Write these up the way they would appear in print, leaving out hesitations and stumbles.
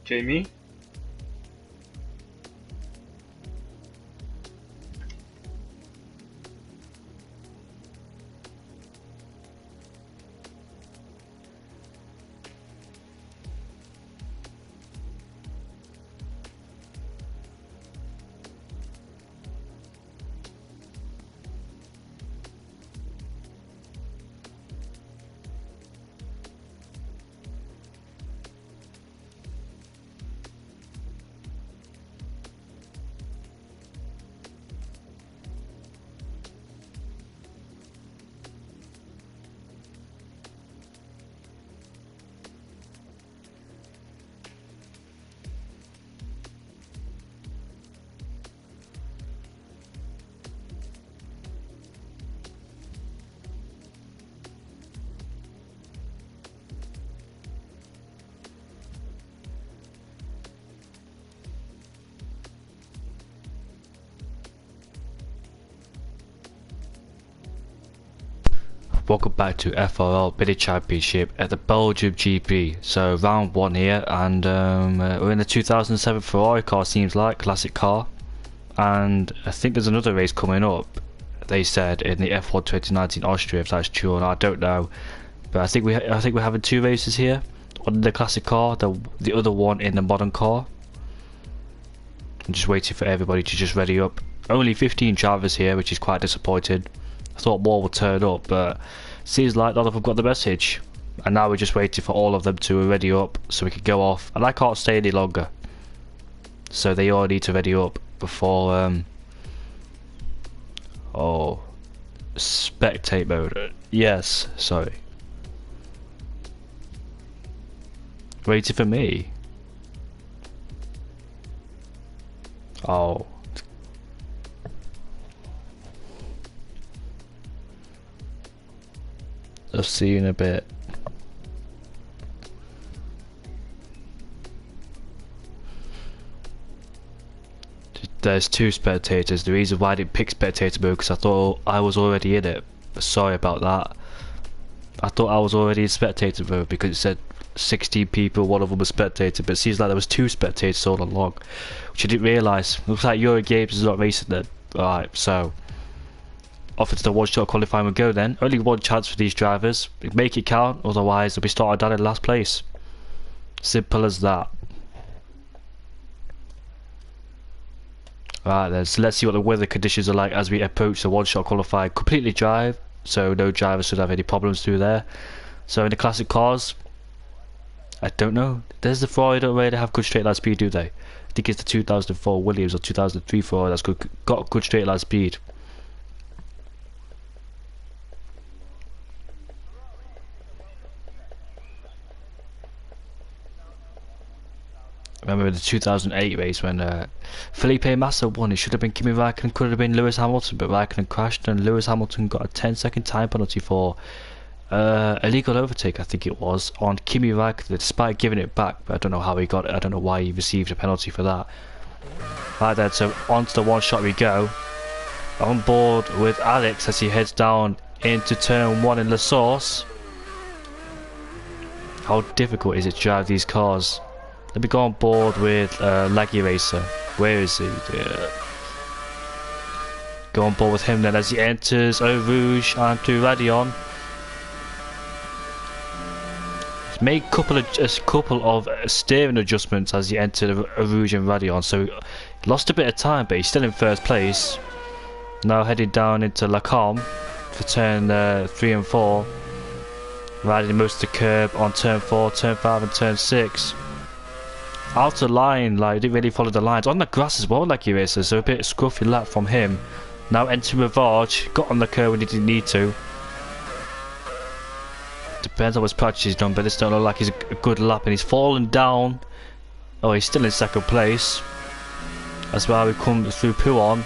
Jamie? Welcome back to FRL Biddy Championship at the Belgium GP. So round 1 here, and we're in the 2007 Ferrari car, seems like, classic car. And I think there's another race coming up, they said, in the F1 2019 Austria. If that's true or not, I don't know. But I think we're having 2 races here, one in the classic car, the other one in the modern car. I'm just waiting for everybody to just ready up. Only 15 drivers here, which is quite disappointing. I thought more would turn up, but seems like none of them got the message. And now we're just waiting for all of them to ready up so we can go off. And I can't stay any longer, so they all need to ready up before oh, spectate mode. Yes, sorry. Waiting for me. Oh. I'll see you in a bit. There's 2 spectators. The reason why I didn't pick spectator mode because I thought I was already in it. Sorry about that. I thought I was already in spectator mode because it said 16 people, one of them was spectator, but it seems like there was 2 spectators all along, which I didn't realise. Looks like Euro Games is not racing then. Alright, so off into the one-shot qualifying we go then. Only 1 chance for these drivers. Make it count, otherwise they'll be starting down in last place. Simple as that. Right then, so let's see what the weather conditions are like as we approach the one-shot qualifying. Completely dry, so no drivers should have any problems through there. So in the classic cars, I don't know. There's the Ferrari, don't really have good straight line speed, do they? I think it's the 2004 Williams or 2003 Ferrari that's got good straight line speed. Remember the 2008 race when Felipe Massa won. It should have been Kimi Raikkonen, could have been Lewis Hamilton, but Raikkonen crashed and Lewis Hamilton got a 10-second time penalty for illegal overtake, I think it was, on Kimi Raikkonen, despite giving it back. But I don't know how he got it. I don't know why he received a penalty for that. Right then, so onto the one shot we go. On board with Alex as he heads down into turn 1 in La Source. How difficult is it to drive these cars? Let me go on board with Laggy Racer. Where is he? Yeah. Go on board with him then as he enters Eau Rouge onto Radion. He's made a couple of steering adjustments as he entered Eau Rouge and Radion, so he lost a bit of time, but he's still in first place. Now heading down into La Combe for turn 3 and 4. Riding most of the curb on turn 4, turn 5 and turn 6. Out of line, like, didn't really follow the lines. On the grass as well, like he races, so a bit scruffy lap from him. Now entering Rivage, got on the curb when he didn't need to. Depends on what his practice he's done, but this don't look like he's a good lap, and he's fallen down. Oh, he's still in second place. That's why we come through Pouon.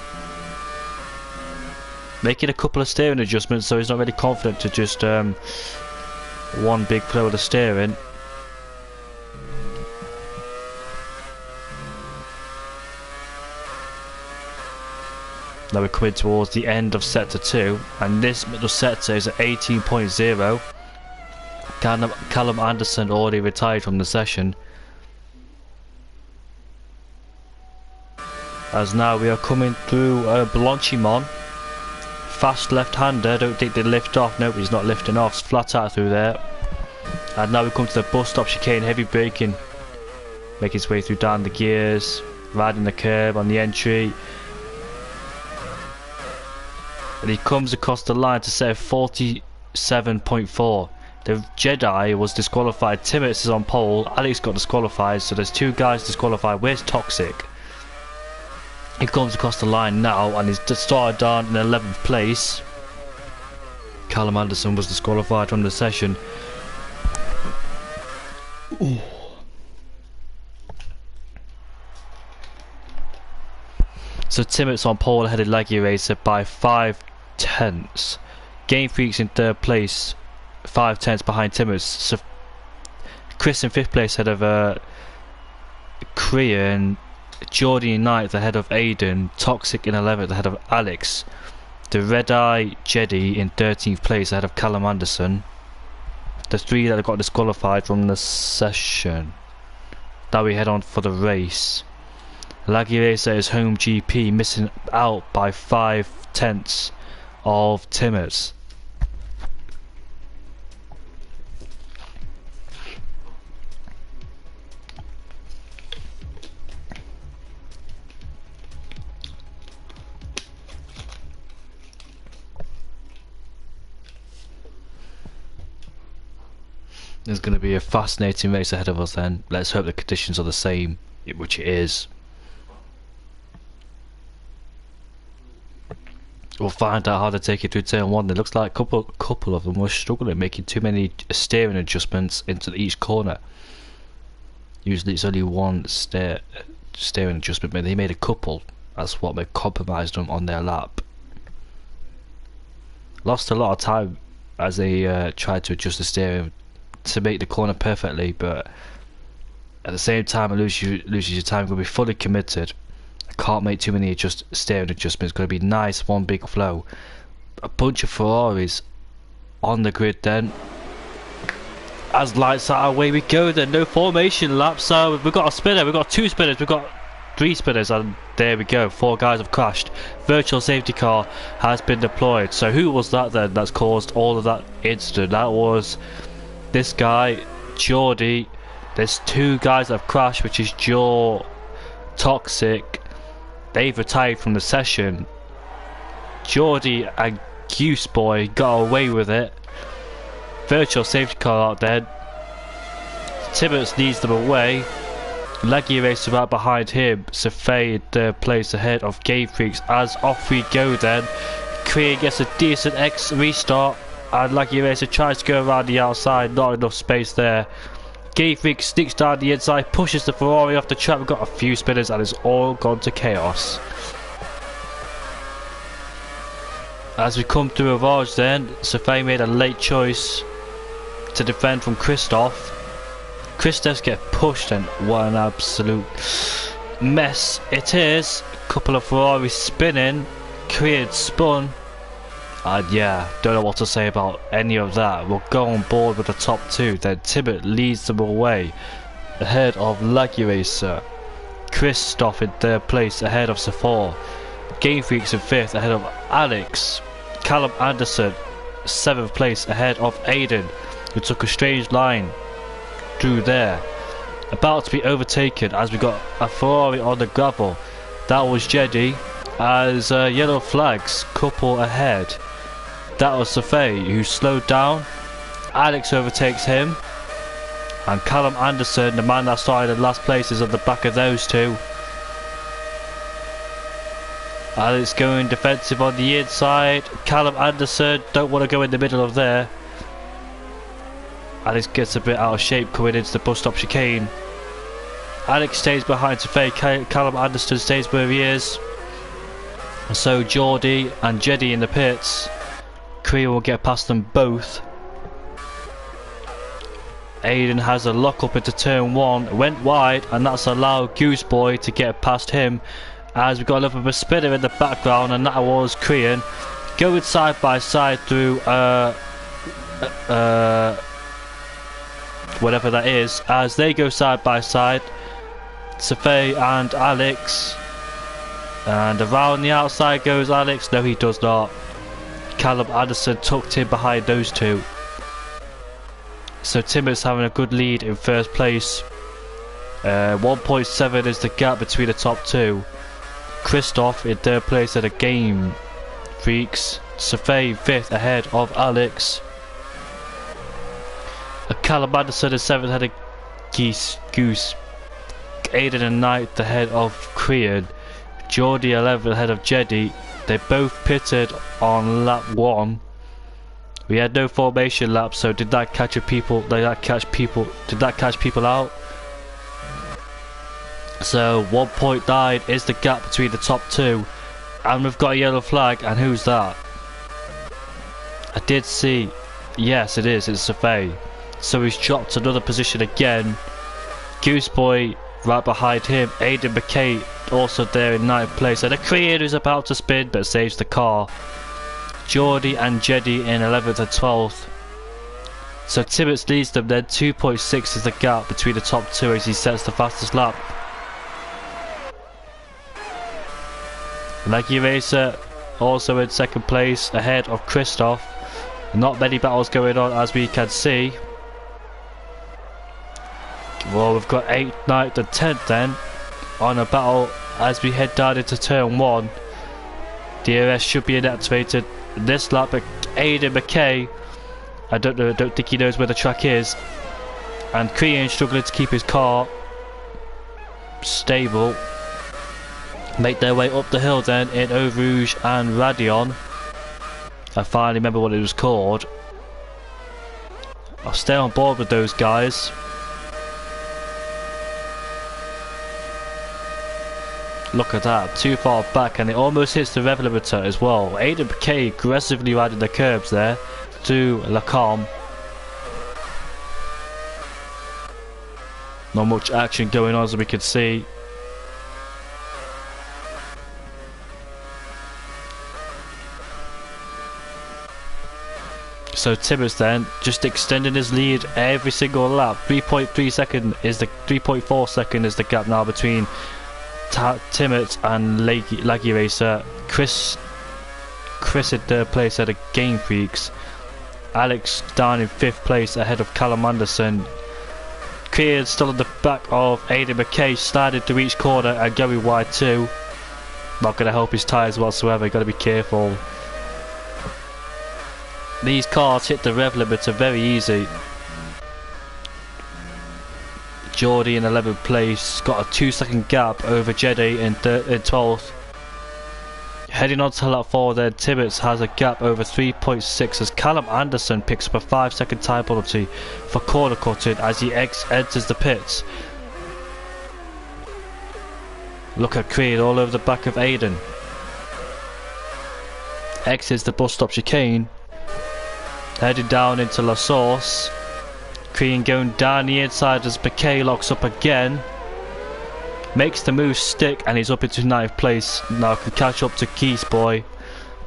Making a couple of steering adjustments, so he's not really confident to just one big throw of the steering. Now we're coming towards the end of sector 2, and this middle sector is at 18.0. Callum Anderson already retired from the session. As now we are coming through Blanchimont. Fast left-hander, don't think they lift off. Nope, he's not lifting off. It's flat out through there. And now we come to the bus stop chicane, heavy braking. Making his way through down the gears. Riding the curb on the entry. And he comes across the line to set 47.4. The Jedi was disqualified. Timmets is on pole. Alex got disqualified. So there's 2 guys disqualified. Where's Toxic? He comes across the line now and he's started down in 11th place. Callum Anderson was disqualified from the session. Ooh. So Timmets on pole ahead of Laggy Racer by 5/10. Game Freaks in 3rd place, 5/10 behind Timmets. So Chris in 5th place ahead of Korean. Geordie in 9th ahead of Aiden. Toxic in 11th ahead of Alex. The Red Eye Jedi in 13th place ahead of Callum Anderson. The 3 that got disqualified from the session. Now we head on for the race. Laggy Racer is home GP, missing out by 5/10 of Timmets. There's going to be a fascinating race ahead of us then. Let's hope the conditions are the same, which it is. We'll find out how to take it through turn 1. It looks like a couple of them were struggling, making too many steering adjustments into each corner. Usually it's only one steering adjustment, but they made a couple. That's what they compromised them on their lap. Lost a lot of time as they tried to adjust the steering to make the corner perfectly, but at the same time it loses your time. You're going to be fully committed. I can't make too many steering adjustments. It's going to be nice, one big flow. A bunch of Ferraris on the grid then. As lights out, away we go then. No formation lap, so we've got a spinner, we've got 2 spinners, we've got 3 spinners, and there we go. 4 guys have crashed. Virtual safety car has been deployed. So who was that then that's caused all of that incident? That was this guy, Geordie. There's 2 guys that have crashed, which is Jaw, Toxic. They've retired from the session. Geordie and Goose Boy got away with it. Virtual safety car out there. Timmets leads them away. Laggy Racer right behind him. Safay in 3rd place ahead of Game Freaks. As off we go then. Korea gets a decent X restart. And Laggy Racer tries to go around the outside, not enough space there. Game Freak sneaks down the inside, pushes the Ferrari off the track. We've got a few spinners and it's all gone to chaos. As we come through Ravage then, Safay made a late choice to defend from Christoph. Christoph's get pushed and what an absolute mess it is. Couple of Ferraris spinning, Korean spun. And yeah, don't know what to say about any of that. We'll go on board with the top 2. Then Tibbet leads them away ahead of Laggy Racer. Christoph in 3rd place ahead of Safor. Game Freaks in 5th ahead of Alex. Callum Anderson 7th place ahead of Aiden, who took a strange line through there. About to be overtaken as we got a Ferrari on the gravel. That was Jedi. As yellow flags couple ahead. That was Safay who slowed down. Alex overtakes him. And Callum Anderson, the man that started in last place, is at the back of those 2. Alex going defensive on the inside. Callum Anderson don't want to go in the middle of there. Alex gets a bit out of shape coming into the bus stop chicane. Alex stays behind Safay. Callum Anderson stays where he is. So Geordie and Jedi in the pits. Korea will get past them both. Aiden has a lock up into turn 1, went wide, and that's allowed Goose Boy to get past him. As we got a little bit of a spinner in the background, and that was Korean going side by side through whatever that is. As they go side by side, Safay and Alex. And around the outside goes Alex. No, he does not. Callum Anderson tucked in behind those two. So Timot's having a good lead in first place. 1.7 is the gap between the top two. Christoph in third place at a Game Freaks. Safay fifth ahead of Alex. Callum Anderson in seventh ahead of Goose. Aiden in ninth ahead of Krian. Geordie 11th ahead of Jedi. They both pitted on lap 1. We had no formation lap, so did that catch people out? So 1.9 is the gap between the top two. And we've got a yellow flag, and who's that? I did see, yes it is, it's Safay. So he's dropped another position again. Gooseboy right behind him. Aidan McKay also there in 9th place. And a Korean who's about to spin but saves the car. Geordie and Jedi in 11th and 12th. So Tibbets leads them then. 2.6 is the gap between the top two as he sets the fastest lap. Leggy Racer also in 2nd place ahead of Christoph. Not many battles going on as we can see. Well, we've got 8th, 9th and 10th then on a battle as we head down into turn 1. DRS should be inactivated this lap, but Aidan McKay, I don't think he knows where the track is. And Krian struggling to keep his car stable. Make their way up the hill then in Eau Rouge and Radion. I finally remember what it was called. I'll stay on board with those guys. Look at that, too far back, and it almost hits the rev limiter as well. Aidan McKay aggressively riding the curbs there to Lacombe. Not much action going on as we can see. So Tibbets then just extending his lead every single lap. 3.4 second is the gap now between Timmett and Laggy Racer. Chris in 3rd place ahead of Game Freaks. Alex down in 5th place ahead of Callum Anderson. Krian still on the back of Aidan McKay, sliding to each corner and going wide too. Not going to help his tyres whatsoever, got to be careful. These cars hit the rev limiter very easy. Geordie in 11th place, got a 2-second gap over Jedi in 12th. Heading on to lap 4 then, Tibbets has a gap over 3.6 as Callum Anderson picks up a 5-second time penalty for corner cutting as he enters the pits. Look at Creed all over the back of Aiden. Exits the bus stop chicane. Heading down into La Source. Crean going down the inside as McKay locks up again. Makes the move stick and he's up into 9th place. Now can catch up to Keysboy.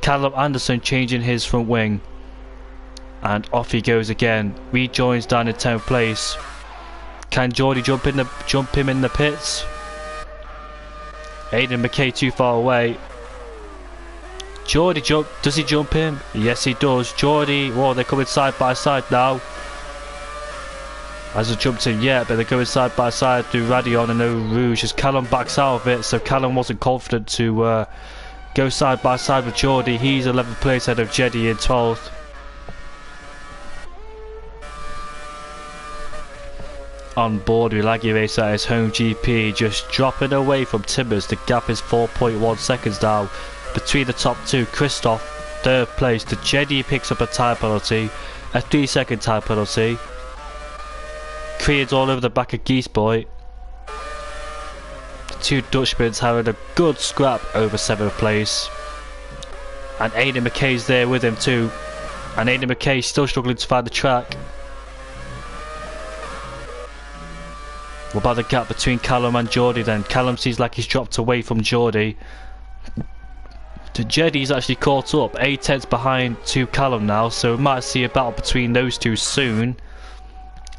Callum Anderson changing his front wing. And off he goes again. Rejoins down in 10th place. Can Geordie jump him in the pits? Aidan McKay too far away. Geordie does he jump him? Yes he does. Geordie, whoa, they're coming side by side now. Hasn't jumped him yet, but they're going side by side through Radion and Eau Rouge as Callum backs out of it, so Callum wasn't confident to go side by side with Geordie. He's 11th place ahead of Jedi in 12th. On board with Laggy Racer at his home GP, just dropping away from Timbers. The gap is 4.1 seconds now between the top two. Christoph, 3rd place. The Jedi picks up a time penalty, a 3-second time penalty. Creed's all over the back of Geeseboy. The two Dutchmen's having a good scrap over 7th place. And Aidan McKay's there with him too. And Aidan McKay's still struggling to find the track. What about the gap between Callum and Geordie then? Callum seems like he's dropped away from Geordie. The Jedi's actually caught up, 8 tenths behind to Callum now, so we might see a battle between those two soon.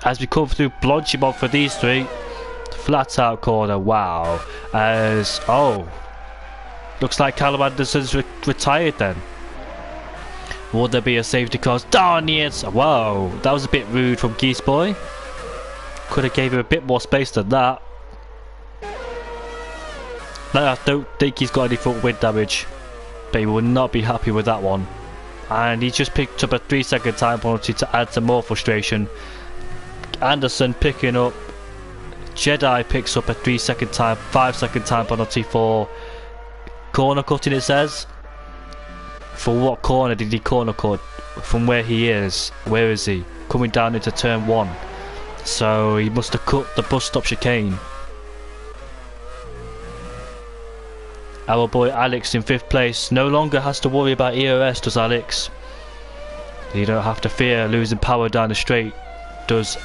As we come through Blanchimont for these three. Flat out corner, wow. Looks like Callum Anderson's retired then. Would there be a safety car? Darn it! Whoa, that was a bit rude from Geese Boy. Could have gave him a bit more space than that. I don't think he's got any front wing damage, but he will not be happy with that one. And he just picked up a 3-second time penalty to add some more frustration. Anderson picking up. Jedi picks up a 5-second time penalty for corner cutting, it says. For what corner did he corner cut? From where he is. Where is he? Coming down into turn 1. So he must have cut the bus stop chicane. Our boy Alex in 5th place no longer has to worry about ERS, does Alex? You don't have to fear losing power down the straight, does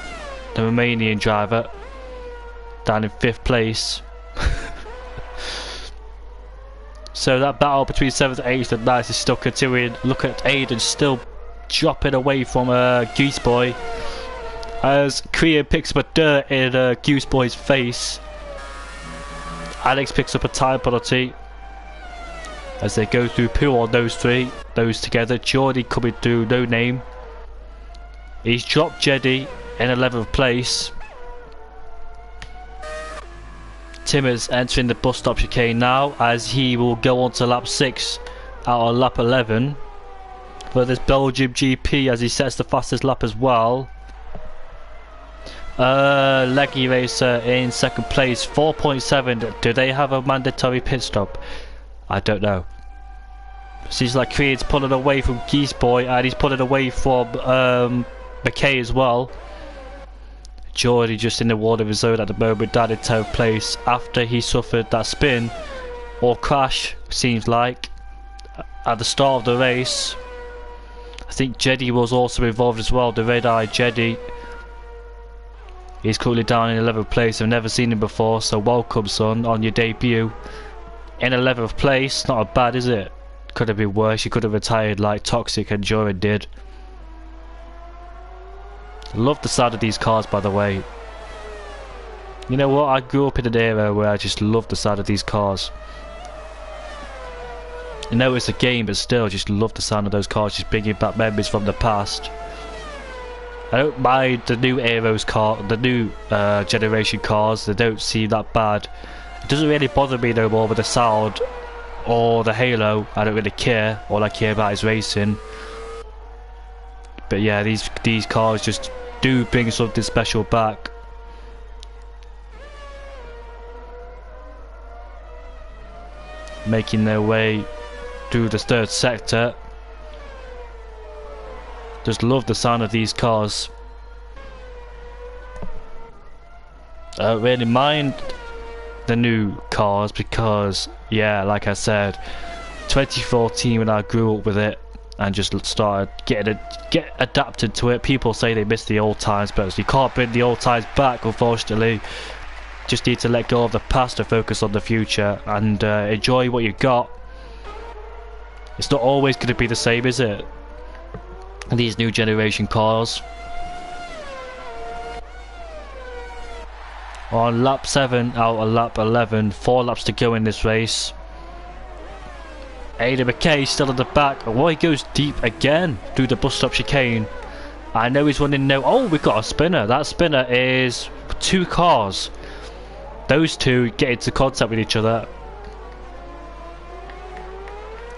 the Romanian driver, down in 5th place. So that battle between 7th, 8th and 9th is still continuing. Look at Aiden still dropping away from Goose Boy as Korean picks up a dirt in Goose Boy's face. Alex picks up a time penalty as they go through poo on those together. Geordie coming through, no name. He's dropped Jeddy in 11th place. Timmers entering the bus stop chicane now as he will go on to lap 6 out of lap 11 for this Belgium GP as he sets the fastest lap as well. Leggy Racer in 2nd place, 4.7. Do they have a mandatory pit stop? I don't know. Seems like Creed's pulling away from Geese Boy and he's pulling away from McKay as well. Geordie just in the wall of his own at the moment, down in 10th place after he suffered that spin or crash, seems like, at the start of the race. I think Jeddy was also involved as well, the red-eye Jeddy. He's currently down in 11th place. I've never seen him before, so welcome son on your debut. In 11th place, not bad, is it? Could have been worse. You could have retired like Toxic and Joran did. Love the sound of these cars, by the way. You know what? I grew up in an era where I just love the sound of these cars. I know it's a game, but still, just love the sound of those cars, just bringing back memories from the past. I don't mind the new the new generation cars. They don't seem that bad. It doesn't really bother me no more with the sound or the halo. I don't really care. All I care about is racing. But yeah, these cars just do bring something special back. Making their way through the 3rd sector. Just love the sound of these cars. I don't really mind the new cars because, yeah, like I said, 2014 when I grew up with it and just started get adapted to it. People say they miss the old times, but you can't bring the old times back, unfortunately. Just need to let go of the past and focus on the future and enjoy what you got. It's not always going to be the same, is it? These new generation cars. On lap 7 out of lap 11, 4 laps to go in this race. Aidan McKay still at the back. Oh, he goes deep again through the bus stop chicane. I know he's running now. Oh, we've got a spinner. That spinner is 2 cars. Those 2 get into contact with each other.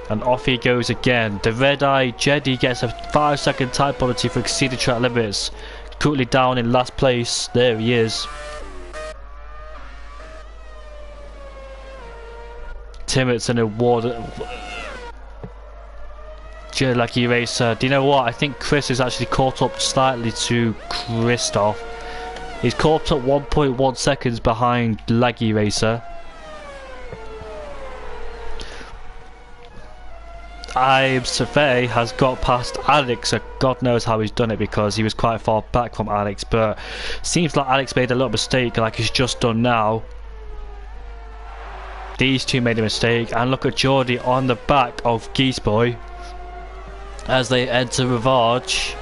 And off he goes again. The red-eye Jeddy gets a 5-second time penalty for exceeding track limits. Currently down in last place. There he is. Timot's an award. Lucky Racer. Do you know what? I think Chris has actually caught up slightly to Christoph. He's caught up 1.1 seconds behind Laggy Racer. Survey has got past Alex. God knows how he's done it because he was quite far back from Alex, but seems like Alex made a little mistake like he's just done now. These 2 made a mistake, and look at Geordie on the back of Geese Boy as they enter Rivage.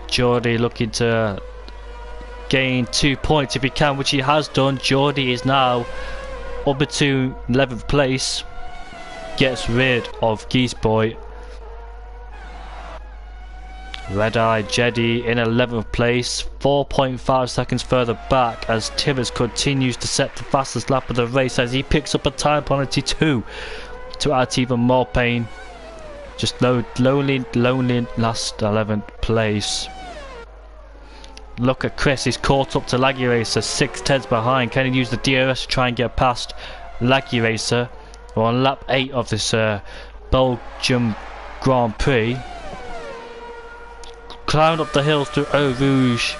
Geordie looking to gain 2 points if he can, which he has done. Geordie is now up to 11th place. gets rid of Geese Boy. Red Eye Jedi in 11th place, 4.5 seconds further back as Tibbets continues to set the fastest lap of the race as he picks up a time penalty too, to add even more pain. Just lonely last 11th place. Look at Chris, he's caught up to Laggy Racer, 6/10 behind. Can he use the DRS to try and get past Laggy Racer? We're on lap 8 of this Belgium Grand Prix. Climbed up the hills through Eau Rouge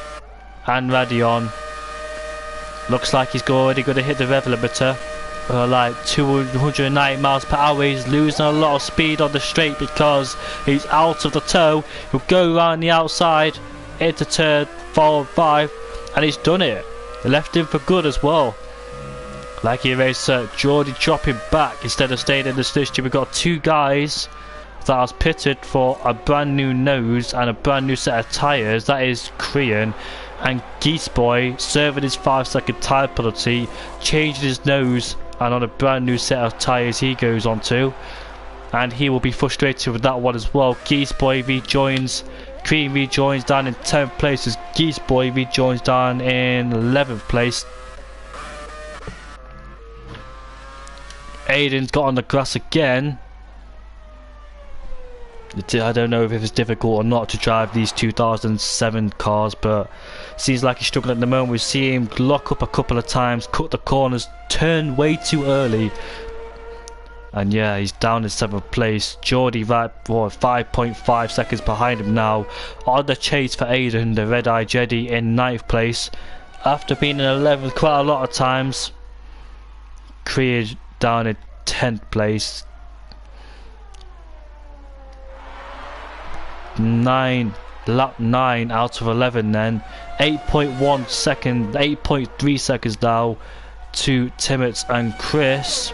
and Radion. Looks like he's already going to hit the rev limiter. Like 290 miles per hour. He's losing a lot of speed on the straight because he's out of the toe. He'll go around the outside into turn 4 and 5, and he's done it. They left him for good as well. Lucky Racer, Geordie dropping back instead of staying in the position. We've got two guys that has pitted for a brand new nose and a brand new set of tyres. That is Korean, and Geese Boy serving his 5-second tyre penalty, changing his nose, and on a brand new set of tyres he goes on to, and he will be frustrated with that one as well. Geese Boy rejoins, Korean rejoins down in 10th place as Geese Boy rejoins down in 11th place. Aiden's got on the grass again. I don't know if it's difficult or not to drive these 2007 cars, but seems like he's struggling at the moment. We see him lock up a couple of times, cut the corners, turn way too early, and yeah, he's down in 7th place. Geordie right 5.5 seconds behind him now. On the chase for Aiden, the Red Eye Jedi in 9th place after being in 11th quite a lot of times. Korea down in 10th place. Lap 9 out of 11 then. 8.3 seconds now to Timmets and Chris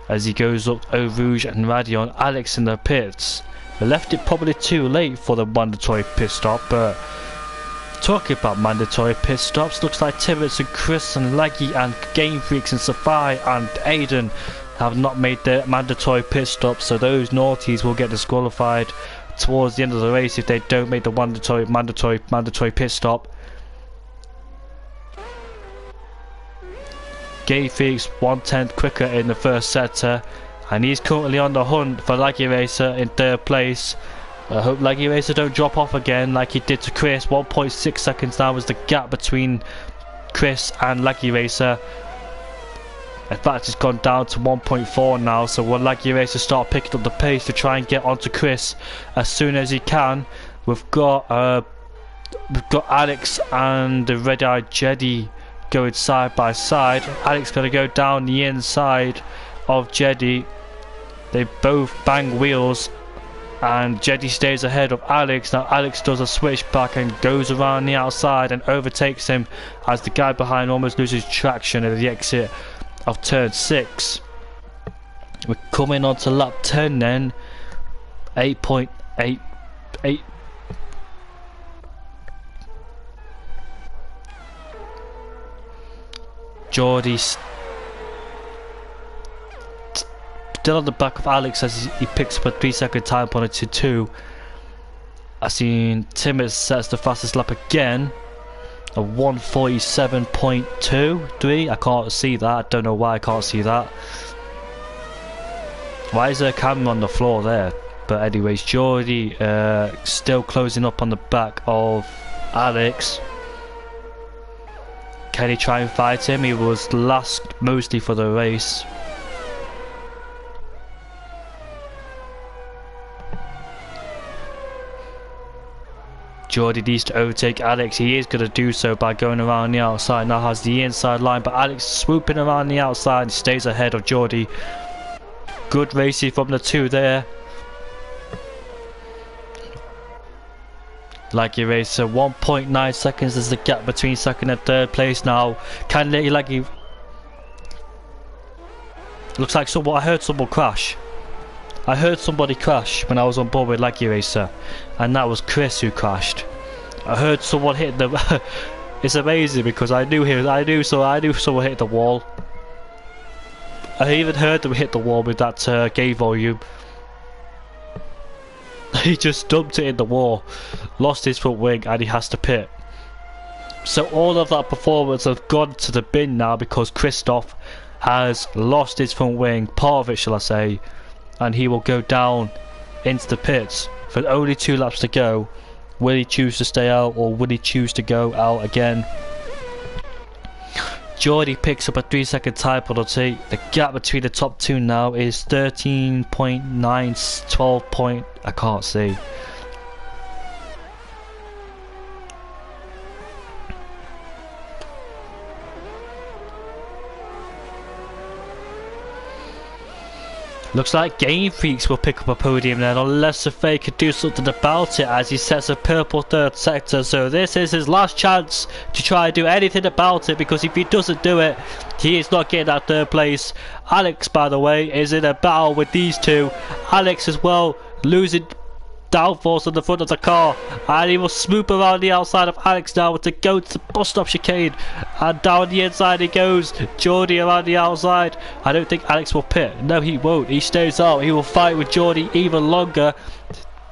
as he goes up Eau Rouge and Radion. Alex in the pits. They left it probably too late for the mandatory pit stop, but talking about mandatory pit stops, looks like Timmets and Chris and Laggy and Game Freaks and Safai and Aiden have not made their mandatory pit stop, so those naughties will get disqualified towards the end of the race if they don't make the mandatory pit stop. Game Freaks 1/10 quicker in the first sector, and he's currently on the hunt for Laggy Racer in 3rd place. I hope Laggy Racer don't drop off again like he did to Chris. 1.6 seconds now is the gap between Chris and Laggy Racer. In fact, it's gone down to 1.4 now, so will Laggy Racer start picking up the pace to try and get onto Chris as soon as he can. We've got Alex and the Red Eye Jedi going side by side. Alex going to go down the inside of Jedi. They both bang wheels, and Jedi stays ahead of Alex. Now Alex does a switchback and goes around the outside and overtakes him as the guy behind almost loses traction at the exit of turn 6. We're coming on to lap 10 then. 8.88. Geordie still on the back of Alex as he picks up a 3-second time penalty too. I seen Timmers sets the fastest lap again. A 1:47.23. I can't see that. I don't know why I can't see that. Why is there a camera on the floor there? But anyways, Geordie still closing up on the back of Alex. Can he try and fight him? He was last mostly for the race. Geordie needs to overtake Alex. He is going to do so by going around the outside. Now has the inside line, but Alex swooping around the outside and stays ahead of Geordie. Good racing from the two there. Laggy Racer, 1.9 seconds is the gap between 2nd and 3rd place now. Can Laggy... Looks like I heard someone crash. I heard somebody crash when I was on board with Laggy Racer, and that was Chris who crashed. I heard someone hit the... It's amazing because I knew someone hit the wall. I even heard them hit the wall with that game volume. He just dumped it in the wall, lost his front wing, and he has to pit. So all of that performance has gone to the bin now because Christoph has lost his front wing, part of it shall I say, and he will go down into the pits. With only 2 laps to go, will he choose to stay out or will he choose to go out again? Geordie picks up a 3-second time penalty. The gap between the top 2 now is 13.9, 12 point, I can't see. Looks like Game Freaks will pick up a podium then, unless Safay could do something about it as he sets a purple 3rd sector. So this is his last chance to try and do anything about it, because if he doesn't do it, he is not getting that 3rd place. Alex, by the way, is in a battle with these 2. Alex as well, losing downforce on the front of the car, and he will swoop around the outside of Alex now to go to the bus stop chicane, and down the inside he goes. Geordie around the outside. I don't think Alex will pit. No, he won't. He stays out. He will fight with Geordie even longer.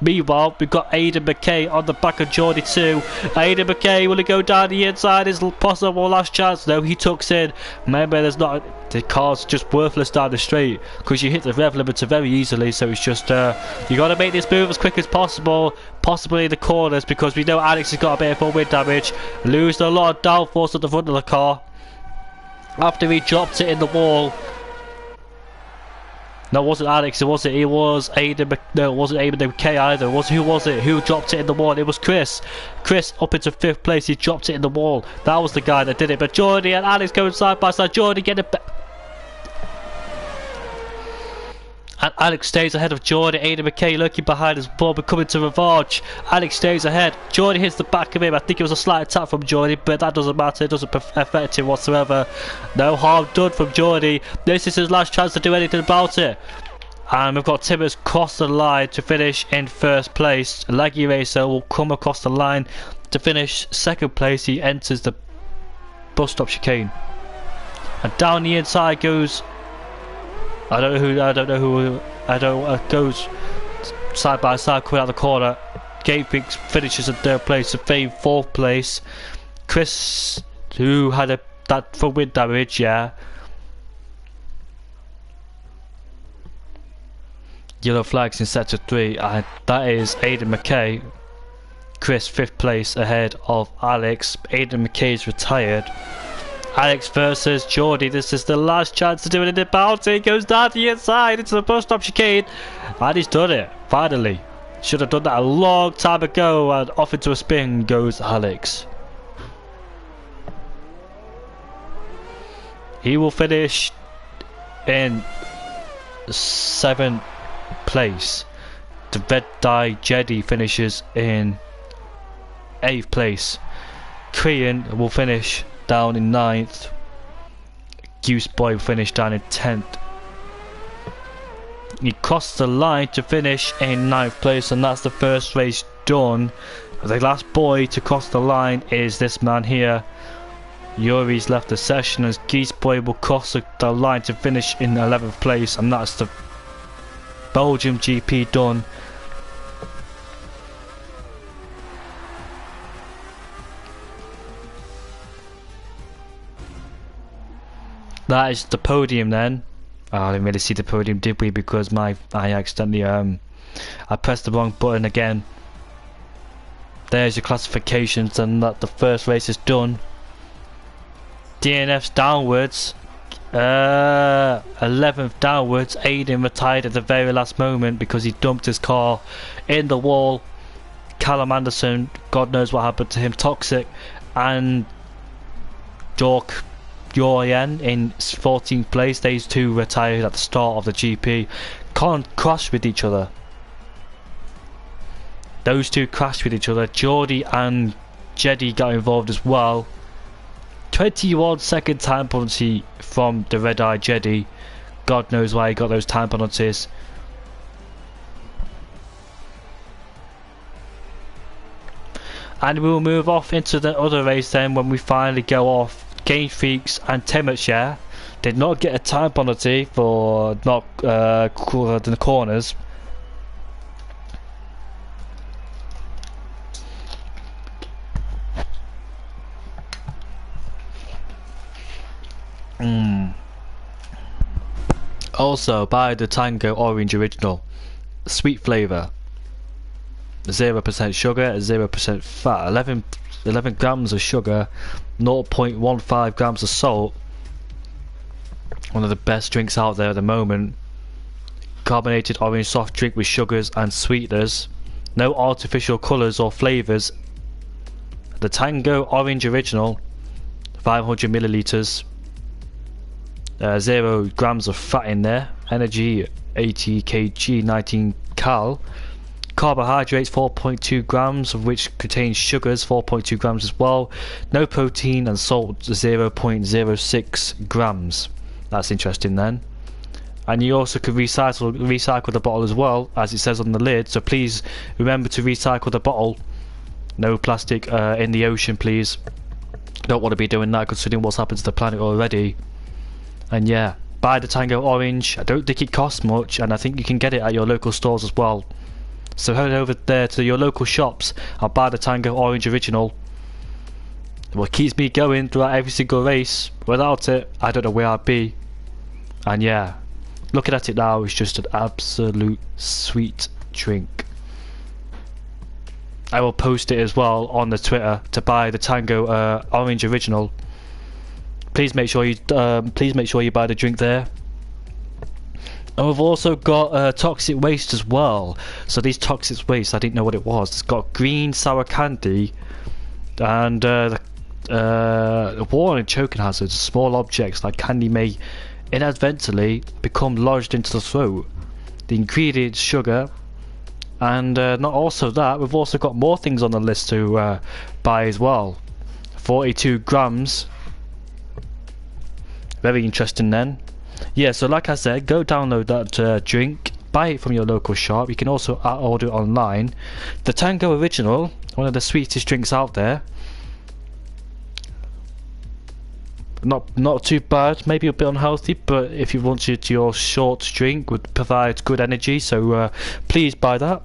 Meanwhile, we've got Aidan McKay on the back of Geordie too. Aidan McKay, will he go down the inside? His possible last chance. No, he tucks in. Remember, there's not, the car's just worthless down the straight because you hit the rev limiter very easily. So it's just you got to make this move as quick as possible, possibly in the corners, because we know Alex has got a bit of full wind damage. Losing a lot of downforce at the front of the car after he dropped it in the wall. No, it wasn't Alex, it wasn't. It was Aidan. No, it wasn't Aidan McKay either. Who was it? Who dropped it in the wall? It was Chris. Chris up into 5th place. He dropped it in the wall. That was the guy that did it. But Geordie and Alex going side by side. Geordie getting it. And Alex stays ahead of Geordie. Aidan McKay lurking behind as well, but coming to revanche. Alex stays ahead. Geordie hits the back of him. I think it was a slight attack from Geordie, but that doesn't matter. It doesn't affect him whatsoever. No harm done from Geordie. This is his last chance to do anything about it. And we've got Timmers cross the line to finish in 1st place. Laggy Racer will come across the line to finish 2nd place. He enters the bus stop chicane. And down the inside goes... I don't know who goes side by side coming out the corner. Gatewix finishes in 3rd place, Fame 4th place. Chris, who had that front wind damage, yeah. Yellow flags in sector 3, and that is Aidan McKay. Chris 5th place ahead of Alex. Aidan McKay's retired. Alex versus Geordie. This is the last chance to do anything about it. He goes down the inside into the bus stop chicane, and he's done it finally. Should have done that a long time ago. And off into a spin goes Alex. He will finish in 7th place. The red dye Jedi finishes in 8th place. Korean will finish down in 9th. Goose Boy will finish down in 10th. He crossed the line to finish in 9th place, and that's the first race done. The last boy to cross the line is this man here. Yuri's left the session as Geese Boy will cross the line to finish in 11th place, and that's the Belgium GP done. That is the podium then. I didn't really see the podium, did we? Because I accidentally I pressed the wrong button again. There's your classifications, and that the first race is done. DNF's downwards. 11th downwards. Aidan retired at the very last moment because he dumped his car in the wall. Callum Anderson, God knows what happened to him. Toxic and Jorian in 14th place. These two retired at the start of the GP. Can't crash with each other. Those two crashed with each other. Geordie and Jedi got involved as well. 21-second time penalty from the red-eyed Jedi. God knows why he got those time penalties. And we'll move off into the other race then when we finally go off. Game Freaks and Timmets, yeah. Did not get a time penalty for not the corners. Also, buy the Tango Orange Original. Sweet flavour. 0% sugar, 0% fat, 11 grams of sugar, 0.15 grams of salt. One of the best drinks out there at the moment. Carbonated orange soft drink with sugars and sweeteners. No artificial colours or flavours. The Tango Orange Original, 500 millilitres. 0 grams of fat in there. Energy 80 kg, 19 cal. Carbohydrates 4.2 grams, of which contains sugars 4.2 grams as well. No protein, and salt 0.06 grams. That's interesting then. And you also can recycle the bottle as well, as it says on the lid, so please remember to recycle the bottle. No plastic in the ocean, please. Don't want to be doing that considering what's happened to the planet already. And yeah, buy the Tango Orange. I don't think it costs much, and I think you can get it at your local stores as well. So head over there to your local shops and buy the Tango Orange Original. What keeps me going throughout every single race. Without it, I don't know where I'd be. And yeah, looking at it now, it's just an absolute sweet drink. I will post it as well on the Twitter to buy the Tango Orange Original. Please make sure you buy the drink there. And we've also got toxic waste as well. So these toxic waste, I didn't know what it was. It's got green sour candy and warning choking hazards. Small objects like candy may inadvertently become lodged into the throat. The ingredients sugar, and not also that, we've also got more things on the list to buy as well. 42 grams. Very interesting then. Yeah, so like I said, go download that drink, buy it from your local shop. You can also order it online. The Tango Original, one of the sweetest drinks out there. Not too bad, maybe a bit unhealthy, but if you wanted your short drink, would provide good energy, so please buy that.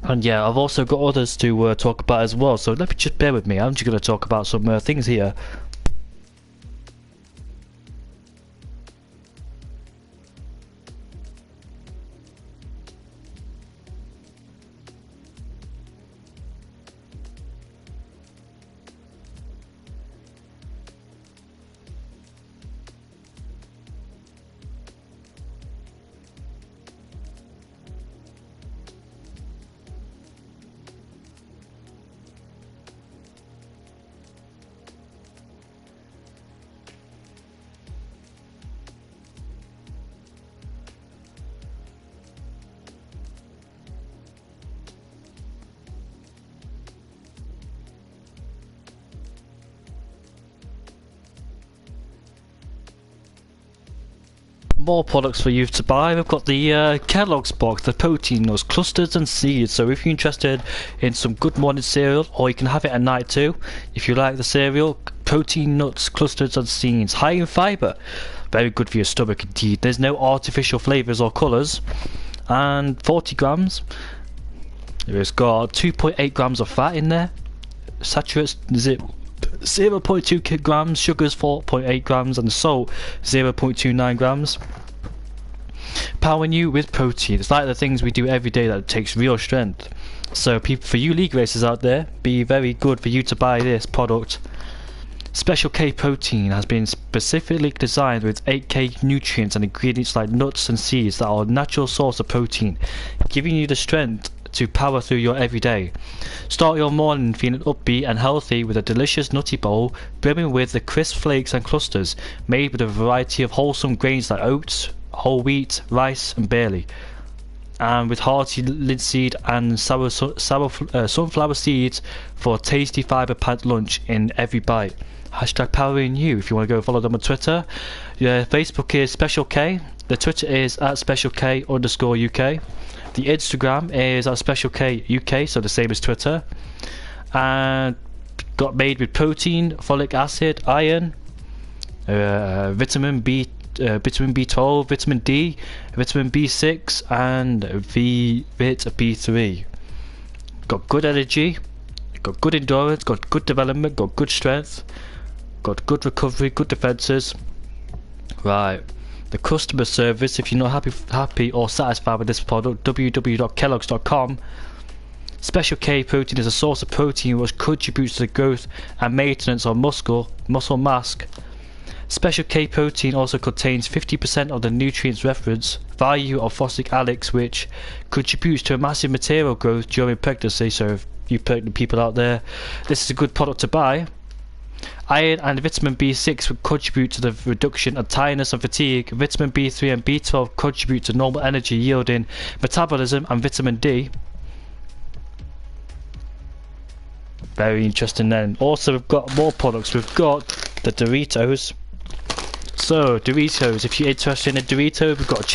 And yeah, I've also got others to talk about as well, so let me just bear with me. I'm just going to talk about some things here. More products for you to buy. We've got the Kellogg's box, the protein nuts, clusters and seeds. So if you're interested in some good morning cereal, or you can have it at night too, if you like the cereal, protein nuts, clusters and seeds, high in fibre, very good for your stomach indeed. There's no artificial flavours or colours, and 40 grams. It's got 2.8 grams of fat in there. Saturates, is it 0.2 grams, sugars 4.8 grams, and salt 0.29 grams. Powering you with protein. It's like the things we do every day that takes real strength. So people, for you league racers out there, be very good for you to buy this product. Special K protein has been specifically designed with 8K nutrients and ingredients like nuts and seeds that are a natural source of protein, giving you the strength to power through your everyday. Start your morning feeling upbeat and healthy with a delicious nutty bowl brimming with the crisp flakes and clusters made with a variety of wholesome grains like oats, whole wheat, rice and barley, and with hearty linseed and sunflower seeds for a tasty fibre-packed lunch in every bite. Hashtag powering you if you want to go follow them on Twitter. Facebook is Special K. The Twitter is at Special K_UK. The Instagram is at Special K UK, so the same as Twitter. And got made with protein, folic acid, iron, vitamin B12, vitamin D, vitamin B6, and B3. Got good energy, got good endurance, got good development, got good strength, got good recovery, good defenses. Right, the customer service, if you're not happy or satisfied with this product, www.kellogg's.com. Special K protein is a source of protein which contributes to the growth and maintenance of muscle mass. Special K protein also contains 50% of the nutrients reference value of phosphoric alex, which contributes to a massive material growth during pregnancy. So if you pregnant people out there, this is a good product to buy. Iron and vitamin B6 will contribute to the reduction of tiredness and fatigue. Vitamin B3 and B12 contribute to normal energy yielding, metabolism, and vitamin D. Very interesting then. Also, we've got more products. We've got the Doritos. So, Doritos, if you're interested in a Dorito, we've got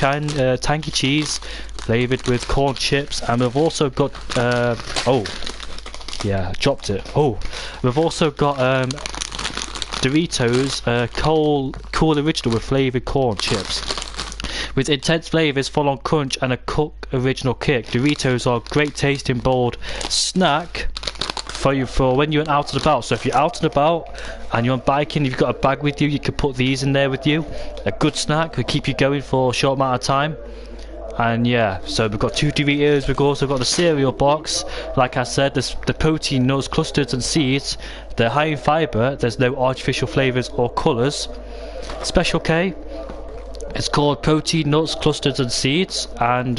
tangy cheese flavoured with corn chips. And we've also got, oh, yeah, I dropped it. Oh, we've also got Doritos Cool Original with flavoured corn chips. With intense flavours, full-on crunch, and a cook original kick, Doritos are a great tasting, bold snack for when you're out and about. So if you're out and about and you're on biking, if you've got a bag with you, you can put these in there with you. A good snack will keep you going for a short amount of time. And yeah, so we've got 2 Doritos. We've also got the cereal box. Like I said, the protein, nuts, clusters and seeds. They're high in fibre. There's no artificial flavours or colours. Special K, it's called protein, nuts, clusters and seeds, and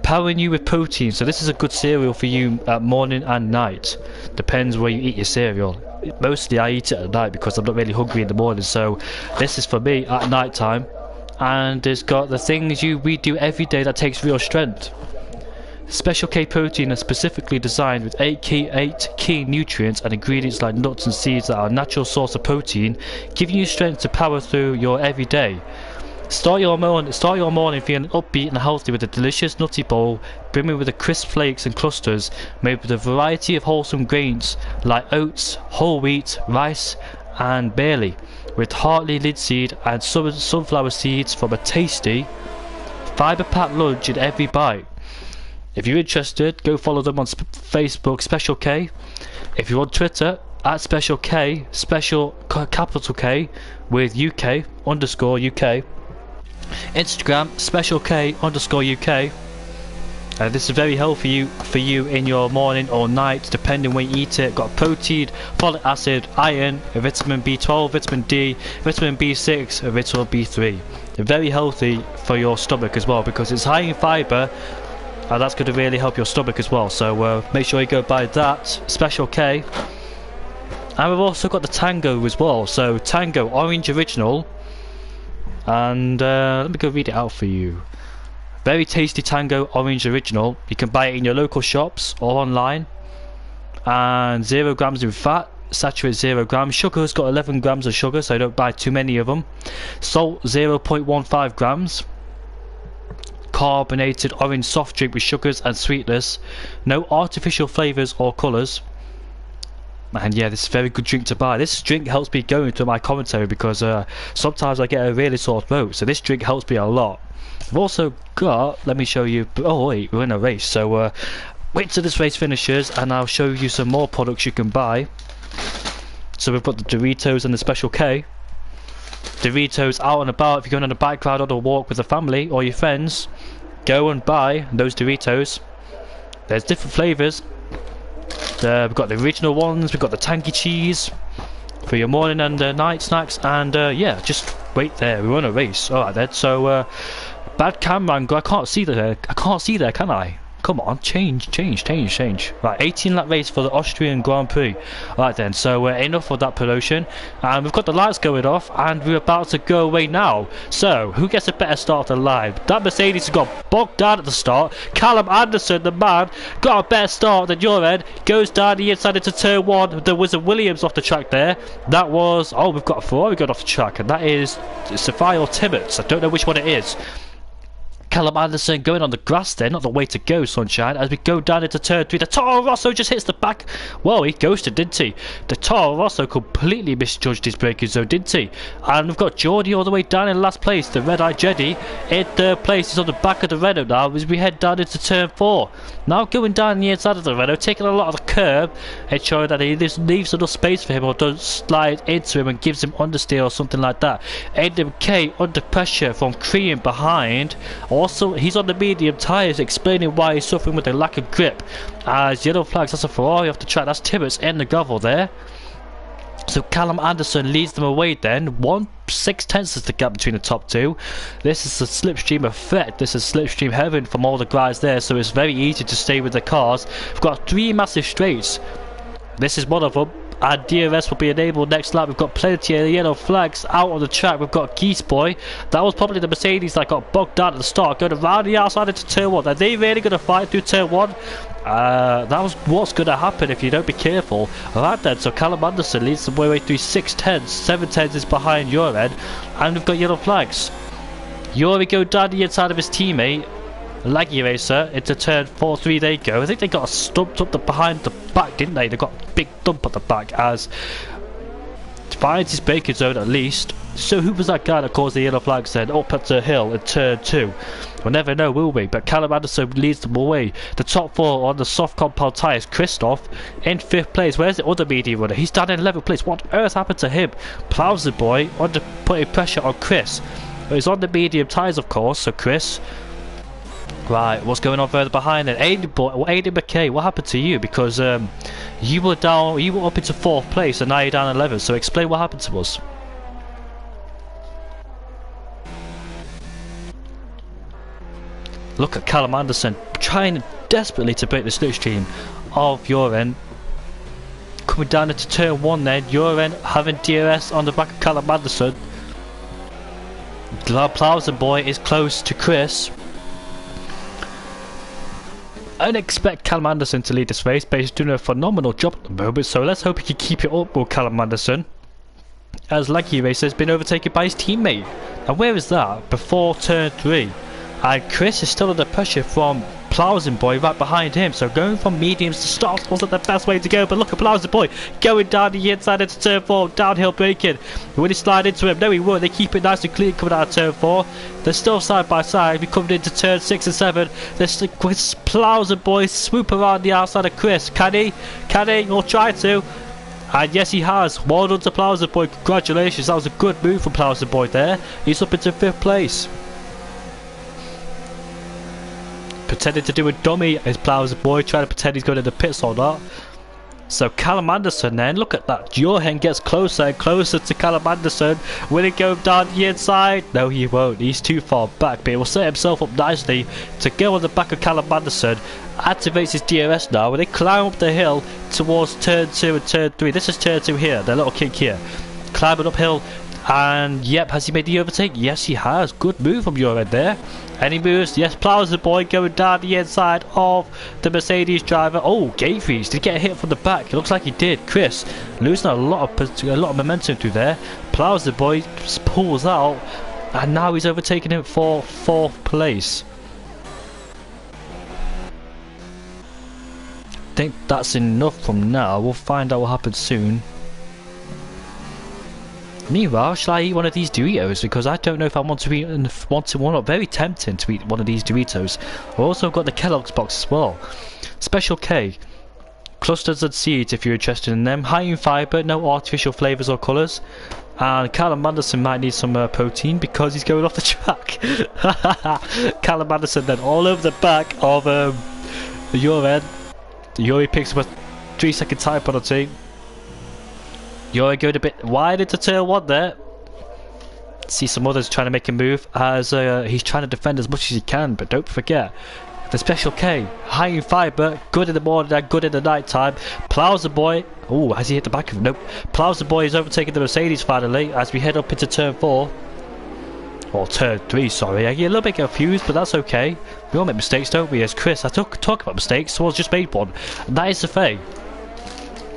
powering you with protein. So this is a good cereal for you at morning and night. Depends where you eat your cereal. Mostly I eat it at night because I'm not really hungry in the morning. So this is for me at night time. And it's got the things we do every day that takes real strength. Special K protein is specifically designed with 8 key nutrients and ingredients like nuts and seeds that are a natural source of protein, giving you strength to power through your everyday. Start your morning feeling upbeat and healthy with a delicious nutty bowl brimming with the crisp flakes and clusters made with a variety of wholesome grains like oats, whole wheat, rice and barley, with hearty linseed and sunflower seeds from a tasty fibre-packed lunch in every bite. If you're interested, go follow them on Facebook, Special K. If you're on Twitter, at Special K, capital K with UK _UK. Instagram, Special K _UK. This is very healthy for you in your morning or night, depending when you eat it. Got protein, folic acid, iron, vitamin B12, vitamin D, vitamin B6, and vitamin B3. They're very healthy for your stomach as well because it's high in fibre, and that's going to really help your stomach as well. So make sure you go buy that, Special K. And we've also got the Tango as well. So Tango Orange Original. And let me go read it out for you. Very tasty Tango Orange Original. You can buy it in your local shops or online. And 0 grams in fat, saturated 0 grams. Sugar has got 11 grams of sugar, so don't buy too many of them. Salt 0.15 grams. Carbonated orange soft drink with sugars and sweetness. No artificial flavours or colours. And yeah, this is a very good drink to buy. This drink helps me go into my commentary because sometimes I get a really sore throat, so this drink helps me a lot. I've also got, let me show you, oh wait, we're in a race, so wait till this race finishes and I'll show you some more products you can buy. So we've got the Doritos and the Special K. Doritos out and about, if you're going on a bike ride or a walk with the family or your friends, go and buy those Doritos. There's different flavours. We've got the original ones, we've got the tangy cheese for your morning and night snacks, and yeah, just wait there, we're on a race. Alright then, so bad camera angle, I can't see there, can I? Come on, change. Right, 18 lap race for the Austrian Grand Prix. Right then, so enough of that promotion. And we've got the lights going off, and we're about to go away now. So, who gets a better start than live? That Mercedes has got bogged down at the start. Callum Anderson, the man, got a better start than your end. Goes down the inside into turn 1. There was a Williams off the track there. That was, oh, we've got a Ferrari going off the track, and that is Sophia or Timmons. I don't know which one it is. Callum Anderson going on the grass there, not the way to go, Sunshine. As we go down into turn 3, the Toro Rosso just hits the back. Well, he ghosted, didn't he? The Toro Rosso completely misjudged his braking zone, didn't he? And we've got Geordie all the way down in last place. The Red Eye Jedi in third place. He's on the back of the Renault now as we head down into turn 4. Now going down the inside of the Renault, taking a lot of the curb, ensuring that he leaves enough space for him or doesn't slide into him and gives him understeer or something like that. Adam K under pressure from Crean behind. Also, he's on the medium tyres, explaining why he's suffering with a lack of grip. As yellow flags, that's a Ferrari off the track, that's Tibbets in the gravel there. So Callum Anderson leads them away then. 1/6 is the gap between the top two. This is a slipstream effect. This is slipstream heaven from all the guys there, so it's very easy to stay with the cars. We've got 3 massive straights. This is one of them. And DRS will be enabled next lap. We've got plenty of yellow flags out on the track. We've got Geese Boy. That was probably the Mercedes that got bogged down at the start, going around the outside into turn 1. Are they really going to fight through turn 1? That was what's going to happen if you don't be careful. Alright then, so Callum Anderson leads the way through 6/10. 7/10 is behind your end. And we've got yellow flags. Yuri go down the inside of his teammate. Laggy Racer into turn 4-3 they go. I think they got stumped up behind the back, didn't they? They got a big dump at the back as finds his braking zone at least. So who was that guy that caused the yellow flags then? Up at the hill in turn 2. We'll never know, will we? But Callum Anderson leads them away. The top 4 on the soft compound tyres. Christoph in 5th place. Where's the other medium runner? He's down in 11th place. What on earth happened to him? Plows the boy under putting pressure on Chris. He's on the medium tyres, of course. So Chris. Right, what's going on further behind then? Aiden McKay, what happened to you? Because you were down, you were up into 4th place and now you're down 11th. So explain what happened to us. Look at Callum Anderson trying desperately to break the slipstream of your end. Coming down into turn 1 then, your end having DRS on the back of Callum Anderson. Plowson boy is close to Chris. I don't expect Callum Anderson to lead this race, but he's doing a phenomenal job at the moment, so let's hope he can keep it up with Callum Anderson. As Lucky Racer has been overtaken by his teammate. And where is that? Before turn 3. And Chris is still under pressure from Plowson Boy right behind him, so going from mediums to softs wasn't the best way to go, but look at Plowson Boy going down the inside into turn 4, downhill braking. Will he slide into him? No, he won't. They keep it nice and clean coming out of turn 4. They're still side by side. We're coming into turn 6 and 7. There's Plowson Boy swoop around the outside of Chris. Can he? Can he? He'll try to. And yes, he has. Well done to Plowson Boy. Congratulations. That was a good move from Plowson Boy there. He's up into 5th place. Pretending to do a dummy as Plowson Boy, trying to pretend he's going to the pits or not. So Callum Anderson then, look at that. Johan gets closer and closer to Callum Anderson. Will he go down the inside? No, he won't. He's too far back, but he will set himself up nicely to go on the back of Callum Anderson. Activates his DRS now, and they climb up the hill towards turn 2 and turn 3. This is turn 2 here, the little kink here. Climbing uphill, and yep, has he made the overtake? Yes, he has. Good move from your end there. And he moves, yes, Plowson Boy going down the inside of the Mercedes driver. Oh, gate freeze. Did he get a hit from the back? It looks like he did. Chris losing a lot of momentum through there. Plowson Boy pulls out, and now he's overtaking him for 4th place. I think that's enough from now. We'll find out what happens soon. Meanwhile, shall I eat one of these Doritos? Because I don't know if I want to eat one. Not very tempting to eat one of these Doritos. I've also got the Kellogg's box as well. Special K. Clusters and seeds if you're interested in them. High in fibre, no artificial flavours or colours. And Callum Anderson might need some protein because he's going off the track. Callum Anderson then all over the back of your end. Yuri picks up a 3-second time penalty. Yuri going a bit wide into turn 1 there. See some others trying to make a move as he's trying to defend as much as he can, but don't forget the Special K, high in fibre, good in the morning and good in the night time. Plowson Boy, oh, has he hit the back of him? Nope. Plowson Boy is overtaking the Mercedes finally as we head up into turn 4. Or turn 3, sorry. I get a little bit confused, but that's okay. We all make mistakes, don't we? As Chris, I talk about mistakes, so I just made one. And that is the thing.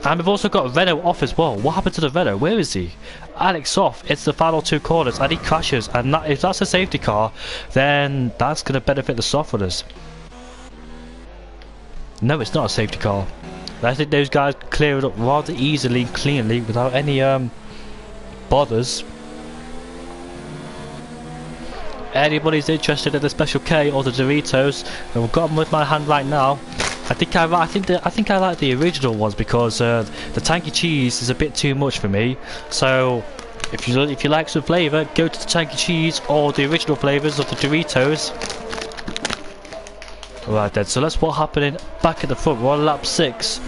And we've also got Renault off as well. What happened to the Renault? Where is he? Alex off. It's the final 2 corners and he crashes. And if that's a safety car, then that's going to benefit the soft runners. No, it's not a safety car. I think those guys clear it up rather easily and cleanly without any bothers. Anybody's interested in the Special K or the Doritos, and I've got them with my hand right now. I think I like the original ones because the tanky cheese is a bit too much for me. So if you like some flavour, go to the tanky cheese or the original flavours of the Doritos. Right then, so that's what's happening back at the front. We're on lap 6,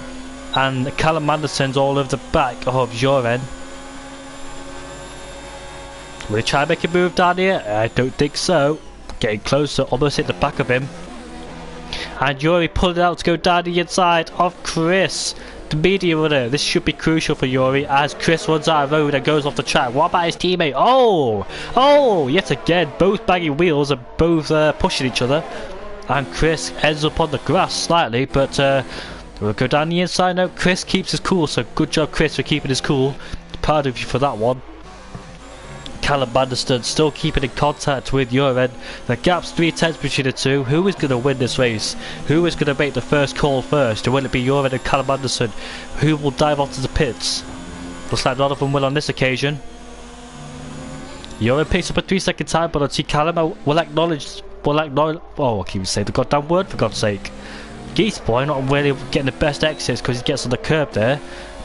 and Callum Anderson's all over the back of Joren. Will he try and make a move down here? I don't think so. Getting closer, almost hit the back of him. And Yuri pulled it out to go down the inside of Chris, the medium runner. This should be crucial for Yuri as Chris runs out of road and goes off the track. What about his teammate? Oh, yet again, both banging wheels and both pushing each other. And Chris ends up on the grass slightly, but we'll go down the inside now. Chris keeps his cool, so good job Chris for keeping his cool. Proud of you for that one. Callum Anderson still keeping in contact with Joren. The gap's 3/10 between the two. Who is going to win this race? Who is going to make the first call first? Will it be Joren and Callum Anderson? Who will dive off to the pits? Looks like none of them will on this occasion. Joren picks up a 3-second time, but I see Callum will acknowledge. Oh, I keep saying the goddamn word for God's sake. Geese boy not really getting the best exits because he gets on the curb there.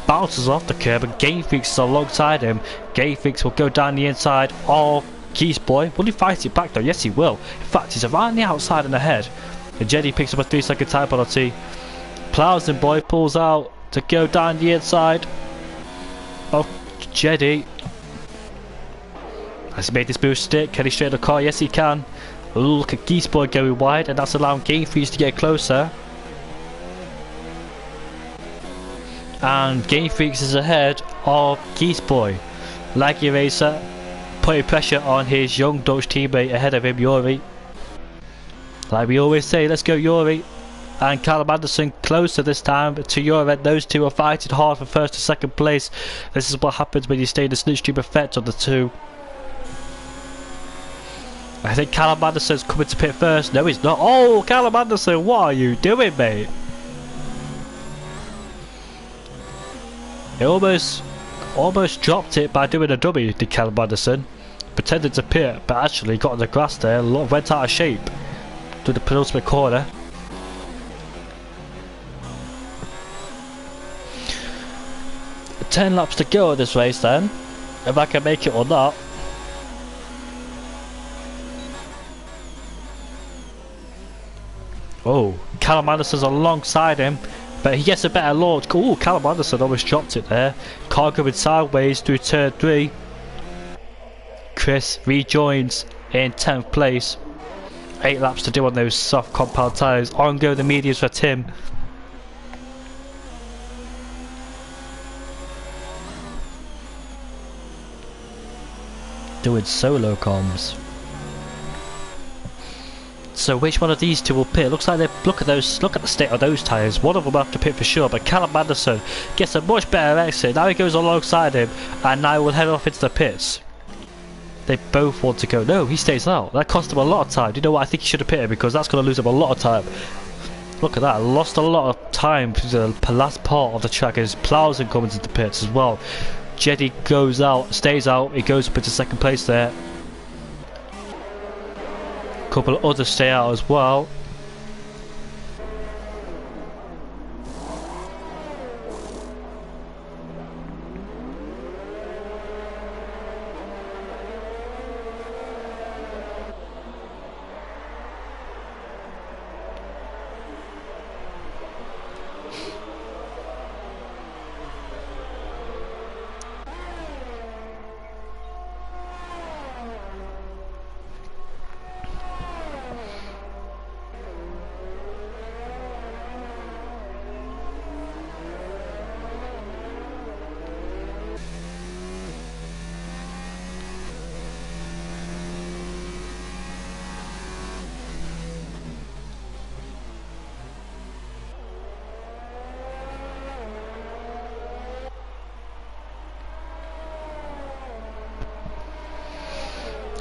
Bounces off the curb and Game Freaks is alongside him. Game Freaks will go down the inside of Geese Boy. Will he fight it back though? Yes he will. In fact he's around the outside and ahead. And Jedi picks up a 3-second time penalty. Plows and Boy pulls out to go down the inside of Jedi. Has he made this move stick? Can he straighten the car? Yes he can. Look at Geese Boy going wide and that's allowing Game Freaks to get closer. And Game Freaks is ahead of Geese Boy. Laggy Racer putting pressure on his young Dutch teammate ahead of him, Yuri. Like we always say, let's go Yuri. And Callum Anderson closer this time to Yuri. Those two are fighting hard for first and second place. This is what happens when you stay in the slipstream effect on the two. I think Callum Anderson's coming to pit first. No he's not. Oh, Callum Anderson, what are you doing, mate? He almost dropped it by doing a dummy, did Callum Anderson. Pretended to pit, but actually got on the grass there, went out of shape to the penultimate corner. Ten laps to go in this race then, if I can make it or not. Oh, Callum Anderson's alongside him. But he gets a better launch. Oh, Callum Anderson almost dropped it there. Car going sideways through turn 3. Chris rejoins in 10th place. 8 laps to do on those soft compound tyres. On go the mediums for Tim. Doing solo comms. So which one of these two will pit? Looks like they look at the state of those tyres. One of them will have to pit for sure, but Callum Anderson gets a much better exit. Now he goes alongside him and now will head off into the pits. They both want to go. No, he stays out. That cost him a lot of time. Do you know what? I think he should have pitted because that's going to lose him a lot of time. Look at that. Lost a lot of time to the last part of the track as plows and comes into the pits as well. Jedi goes out, stays out. He goes up into second place there. Couple of others stay out as well.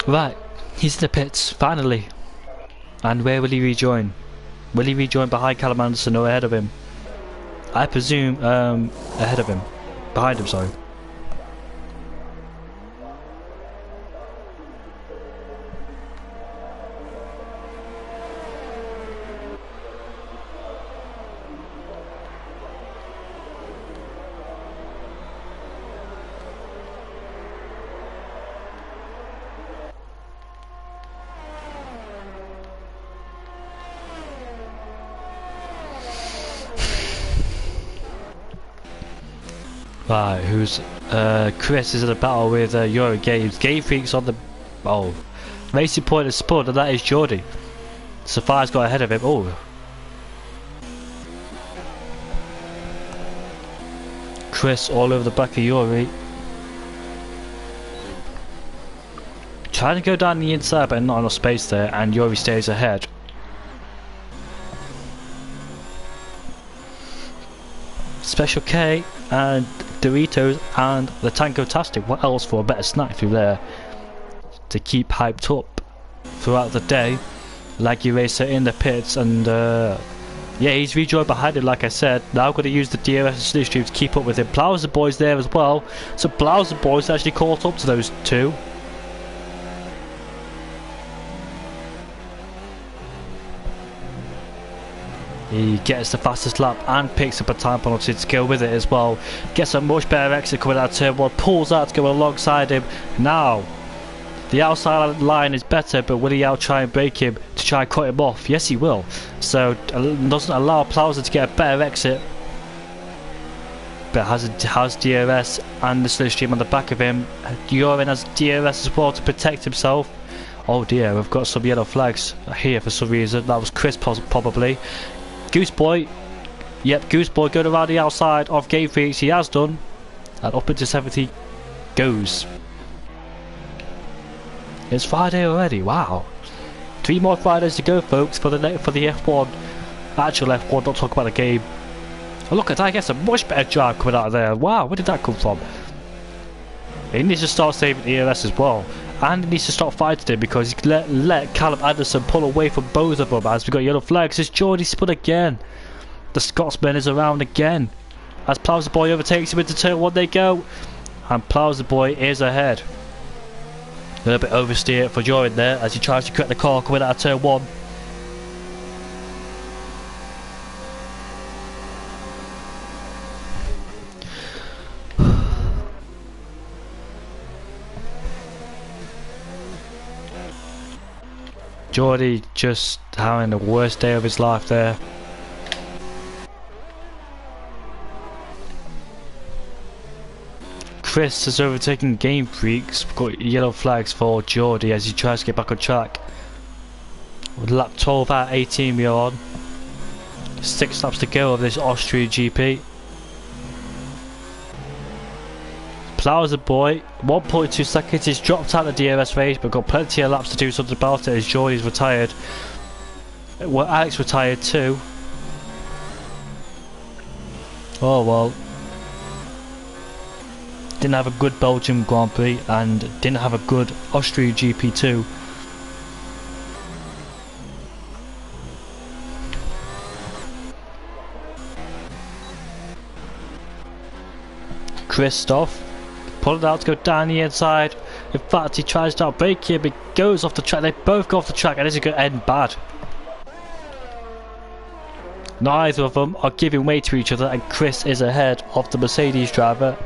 Right, he's in the pits, finally. And where will he rejoin? Will he rejoin behind Callum Anderson or ahead of him? I presume, ahead of him. Behind him, sorry. Right, who's Chris is in a battle with Euro Games. Game Freak's on the racing point is spun, and that is Geordie. Safire's got ahead of him. Oh, Chris all over the back of Yuri. Trying to go down the inside, but not enough space there, and Yuri stays ahead. Special K and Doritos and the Tango-tastic. What else for a better snack through there to keep hyped up throughout the day? Laggy Racer in the pits, and yeah, he's rejoined behind him like I said. Now got to use the DRS slipstream to keep up with him. Blauser Boy's there as well, so Blauser Boy's actually caught up to those two. He gets the fastest lap and picks up a time penalty to go with it as well. Gets a much better exit coming out of turn one, pulls out to go alongside him. Now, the outside line is better, but will he try and break him to try and cut him off? Yes, he will. So, doesn't allow Plowser to get a better exit. But has DRS and the slipstream on the back of him. Urin has DRS as well to protect himself. Oh dear, we've got some yellow flags here for some reason. That was Chris probably. Goose Boy, yep, Goose Boy going around the outside of Game Freaks. He has done, and up into 70 goes. It's Friday already. Wow, 3 more Fridays to go, folks, for the F1, actual F1. Not talk about the game. Oh, look at that! I guess a much better drive coming out of there. Wow, where did that come from? He needs to start saving ERS as well. And he needs to stop fighting him because he let Callum Anderson pull away from both of them. As we got yellow flags, it's Geordie spun again. The Scotsman is around again. As Plowser Boy overtakes him into turn one, they go. And Plowser Boy is ahead. A little bit oversteer for Jordan there as he tries to correct the car coming out of turn one. Geordie just having the worst day of his life there. Chris has overtaken Game Freaks. We've got yellow flags for Geordie as he tries to get back on track. With lap 12 out of 18 we are on. 6 laps to go of this Austrian GP. Plowser Boy, 1.2 seconds, he's dropped out of the DRS race but got plenty of laps to do something about it as Geordie's retired. Well, Alex retired too. Oh well. Didn't have a good Belgium Grand Prix and didn't have a good Austrian GP too. Christoph pulling out to go down the inside. In fact, he tries to outbrake him, he goes off the track. They both go off the track and this is going to end bad. Neither of them are giving way to each other and Chris is ahead of the Mercedes driver.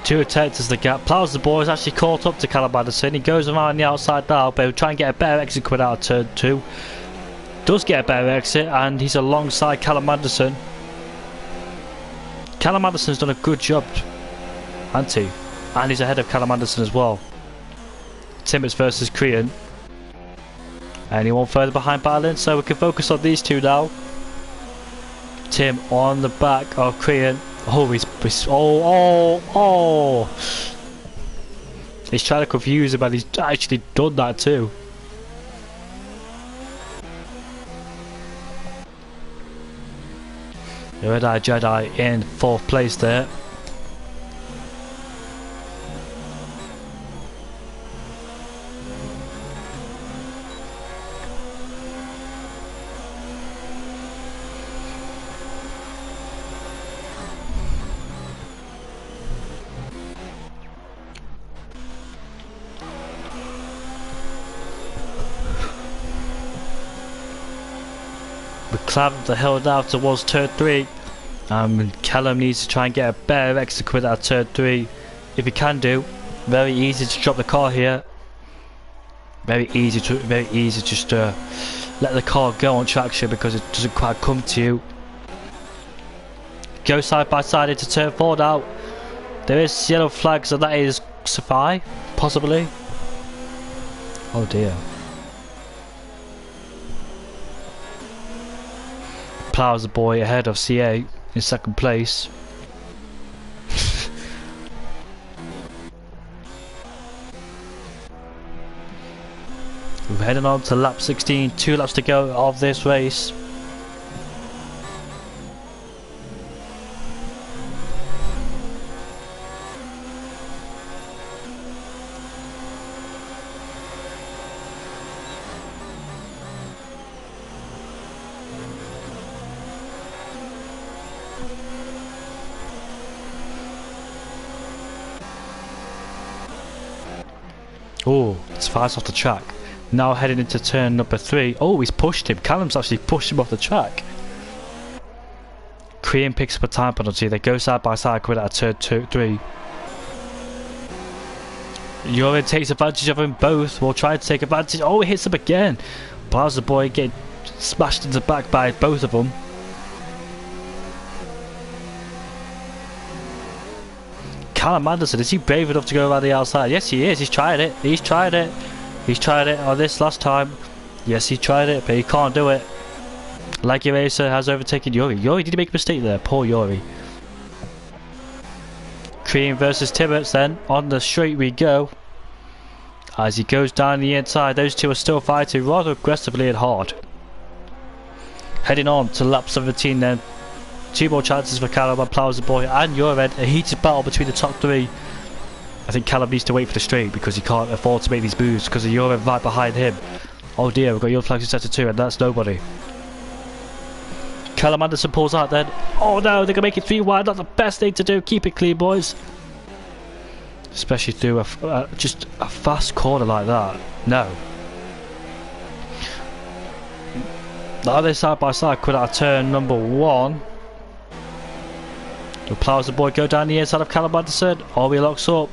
Two attempts as the gap. Plows the ball, is actually caught up to Callum Anderson. He goes around the outside now, but he'll try and get a better exit quid out of turn 2. Does get a better exit, and he's alongside Callum Anderson. Callum Anderson's done a good job, hasn't he? And he's ahead of Callum Anderson as well. Timmins versus Crean. Anyone further behind battling, so we can focus on these two now. Tim on the back of Crean. Oh, he's he's trying to confuse him, and he's actually done that too. The Red Eye Jedi in 4th place there. We climb the hill now towards turn 3. Callum needs to try and get a better exit quid out of turn 3. If he can do, very easy to drop the car here. Very easy just to let the car go on traction because it doesn't quite come to you. Go side by side into turn 4 now. There is yellow flag, so that is Safai, possibly. Oh dear. Plows the boy ahead of CA in 2nd place. We're heading on to lap 16, 2 laps to go of this race. Oh, it's fast off the track. Now heading into turn number 3. Oh, he's pushed him. Callum's actually pushed him off the track. Crean picks up a time penalty. They go side by side coming out of turn 3. Yorin takes advantage of them both. Will try to take advantage. Oh, he hits him again. Bowser boy getting smashed into the back by both of them. Callum Anderson, is he brave enough to go around the outside? Yes, he is. He's tried it. He's tried it. He's tried it on this last time. Yes, he tried it, but he can't do it. Like Racer has overtaken Yuri. Yuri, did he make a mistake there? Poor Yuri. Crean versus Timmins then. On the straight we go. As he goes down the inside, those two are still fighting rather aggressively and hard. Heading on to lap 17 then. 2 more chances for Callum and Plows the boy and Yored. A heated battle between the top 3. I think Callum needs to wait for the straight because he can't afford to make these moves because of Yored right behind him. Oh dear, we've got your flags in sector 2 and that's nobody. Callum Anderson pulls out then. Oh no, they're going to make it 3 wide. Not the best thing to do. Keep it clean, boys. Especially through just a fast corner like that. No. Now they're side by side. Quit out of turn number 1. The Plows the boy go down the inside of Callum Anderson. Oh, he locks up.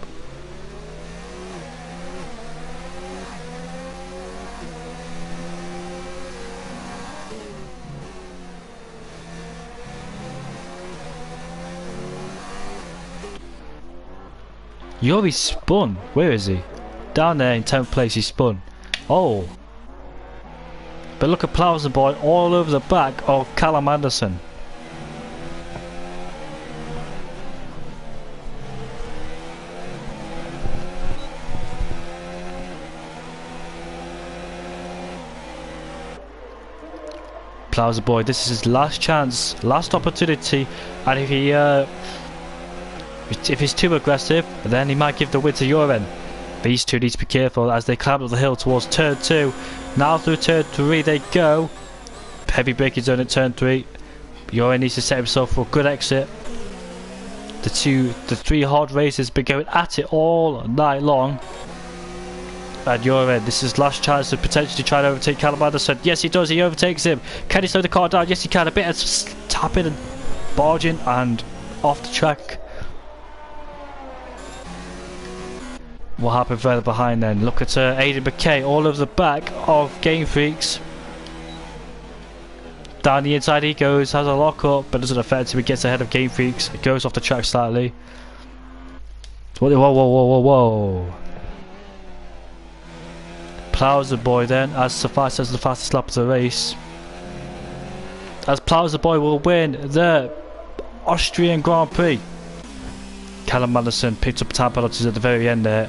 Yuri spun. Where is he? Down there in 10th place he spun. Oh. But look at Plows the boy all over the back of Callum Anderson. Plows the boy, this is his last chance, last opportunity, and if he's too aggressive, then he might give the win to Yoren. These two need to be careful as they climb up the hill towards turn 2. Now through turn 3 they go. Heavy braking zone at turn 3. Yoren needs to set himself for a good exit. The 3 hard racers been going at it all night long. And Yoren, this is his last chance to potentially try to overtake Callum Anderson. Yes, he does. He overtakes him. Can he slow the car down? Yes, he can. A bit of tapping and barging and off the track. what happened further behind then? Look at Aidan McKay all over the back of Game Freaks. Down the inside he goes, has a lock up, but doesn't affect him. He gets ahead of Game Freaks. It goes off the track slightly. Whoa, whoa, whoa, whoa, whoa. Plows the boy then, as Suffice as the fastest lap of the race. As Plows the boy will win the Austrian Grand Prix. Callum Madison picked up time penalties at the very end there.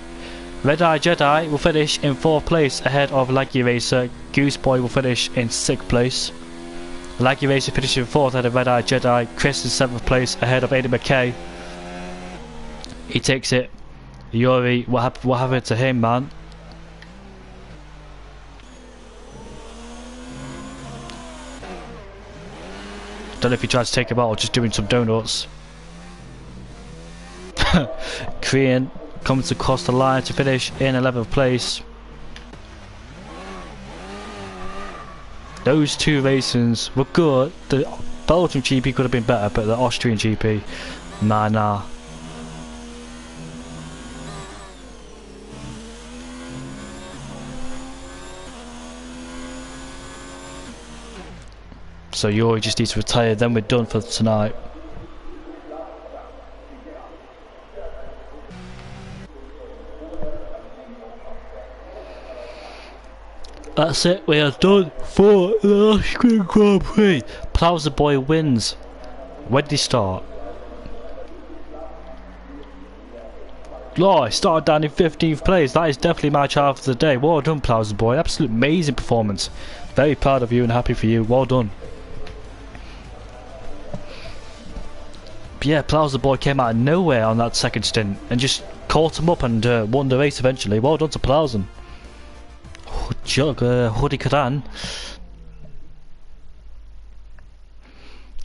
Red Eye Jedi will finish in 4th place ahead of Laggy Racer. Goose Boy will finish in 6th place. Laggy Racer finishes in 4th ahead of Red Eye Jedi. Chris in 7th place ahead of Aidan McKay. He takes it. Yuri, what happened to him, man? Don't know if he tried to take him out or just doing some donuts. Korean comes across the line to finish in 11th place. Those two races were good. The Belgian GP could have been better, but the Austrian GP, nah. So Yuri just needs to retire, then we're done for tonight. That's it, we are done for the Austrian Grand Prix. Plows the boy wins. When did he start? Oh, he started down in 15th place. That is definitely my child for the day. Well done, Plows the boy. Absolute amazing performance. Very proud of you and happy for you. Well done. But yeah, Plows the boy came out of nowhere on that second stint and just caught him up and won the race eventually. Well done to Plowsen. Hoodie Kadan.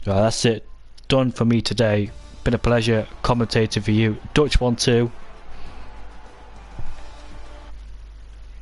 Right, that's it. Done for me today. Been a pleasure commentating for you. Dutch 1-2.